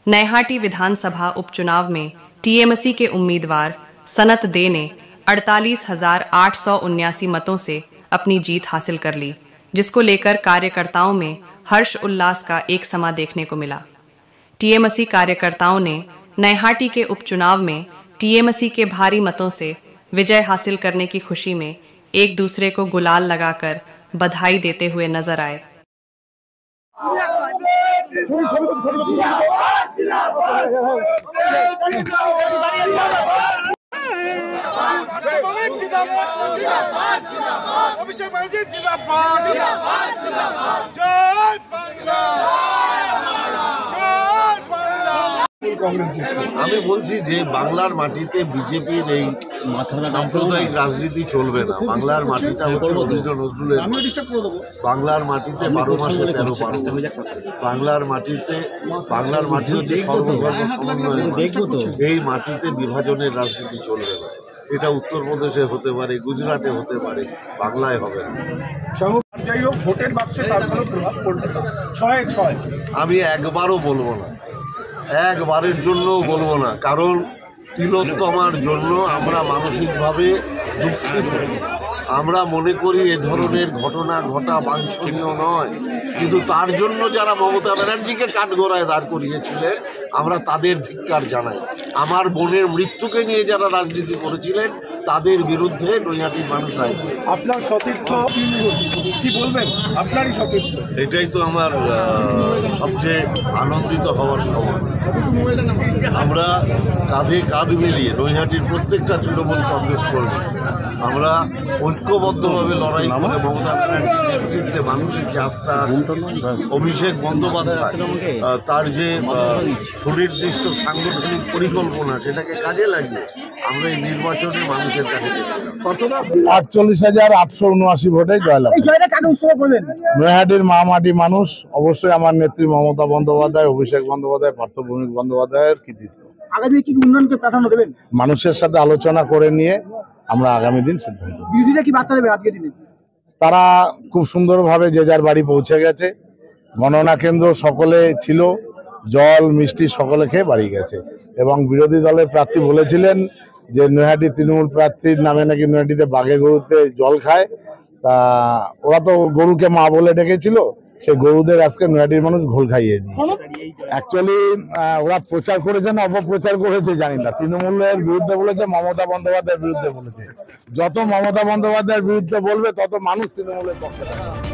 नैहाटी विधानसभा उपचुनाव में टीएमसी के उम्मीदवार सनत दे ने 48,879 मतों से अपनी जीत हासिल कर ली, जिसको लेकर कार्यकर्ताओं में हर्ष उल्लास का एक समा देखने को मिला। टीएमसी कार्यकर्ताओं ने नैहाटी के उपचुनाव में टीएमसी के भारी मतों से विजय हासिल करने की खुशी में एक दूसरे को गुलाल लगाकर बधाई देते हुए नजर आए। আমি বলছি যে বাংলার মাটিতে বিজেপির এই সাম্প্রদায়িক রাজনীতি চলবে না। বাংলার মাটিটা হচ্ছে রবীন্দ্র নজরুলের, বাংলার মাটিতে 12 মাসে 13 পার্বণ, বাংলার মাটি হচ্ছে সর্বধর্ম সমন্বয়। এই মাটিতে বিভাজনের রাজনীতি চলবে না। এটা উত্তরপ্রদেশে হতে পারে, গুজরাটে হতে পারে, বাংলায় হবে না। যাই হোক, ভোটের বাক্সে তার কোনো প্রভাব পড়বে না। 6-6 আমি একবারও বলবো না, একবারের জন্যও বলবো না, কারণ তিলোত্তমার জন্য আমরা মানসিকভাবে দুঃখিত। আমরা মনে করি এ ধরনের ঘটনা ঘটা বাঞ্ছনীয় নয়, কিন্তু তার জন্য যারা মমতা ব্যানার্জিকে কাঠগড়ায় দাঁড় করিয়েছিলেন আমরা তাদের ধিক্কার জানাই। আমার বোনের মৃত্যুকে নিয়ে যারা রাজনীতি করেছিলেন তাদের বিরুদ্ধে নৈহাটির মানুষ আইন। আপনার সতীর্থ কি বলবেন? আপনারই সতীর্থ, এটাই তো আমার সবচেয়ে আনন্দিত হওয়ার সময়। আমরা কাঁধে কাঁধ মিলিয়ে নৈহাটির প্রত্যেকটা তৃণমূল কংগ্রেস কর্মী আমরা ঐক্যবদ্ধভাবে লড়াই করে মমতা ব্যানার্জির নেতৃত্বে মানুষের যে আস্থা আছে, অভিষেক বন্দ্যোপাধ্যায় তার যে সুনির্দিষ্ট সাংগঠনিক পরিকল্পনা সেটাকে কাজে লাগিয়ে আমরা এই নির্বাচনে মানুষের কাছে গেছিলাম। 48,879 ভোটে জয়লাভ। নৈহাটির মাটি মানুষ অবশ্যই আমার নেত্রী মমতা বন্দ্যোপাধ্যায়, অভিষেক বন্দ্যোপাধ্যায়, পার্থ ভৌমিক বন্দ্যোপাধ্যায়ের কৃতিত্ব। আগামী কি উন্নয়নকে প্রাধান্য দেবেন? মানুষের সাথে আলোচনা করে নিয়ে আমরা আগামী দিন সিদ্ধান্ত। বিরোধীরা কি বার্তা দেবে আজকে দিনে? তারা খুব সুন্দরভাবে যে যার বাড়ি পৌঁছে গেছে। গণনা কেন্দ্র সকলে ছিল, জল মিষ্টি সকলে খেয়ে বাড়ি গেছে। এবং বিরোধী দলের প্রার্থী বলেছিলেন যে নৈহাটি তৃণমূল প্রার্থীর নামে নাকি নৈহাটিতে বাঘে গরুতে জল খায়। তা ওরা তো গরুকে মা বলে ডেকেছিল, সেই গরুদের আজকে নৈহাটির মানুষ ঘোল খাইয়ে দিয়েছে। অ্যাকচুয়ালি ওরা প্রচার করেছে না অপপ্রচার করেছে জানি না। তৃণমূলের বিরুদ্ধে বলেছে, মমতা বন্দ্যোপাধ্যায়ের বিরুদ্ধে বলেছে। যত মমতা বন্দ্যোপাধ্যায়ের বিরুদ্ধে বলবে তত মানুষ তৃণমূলের পক্ষে থাকবে।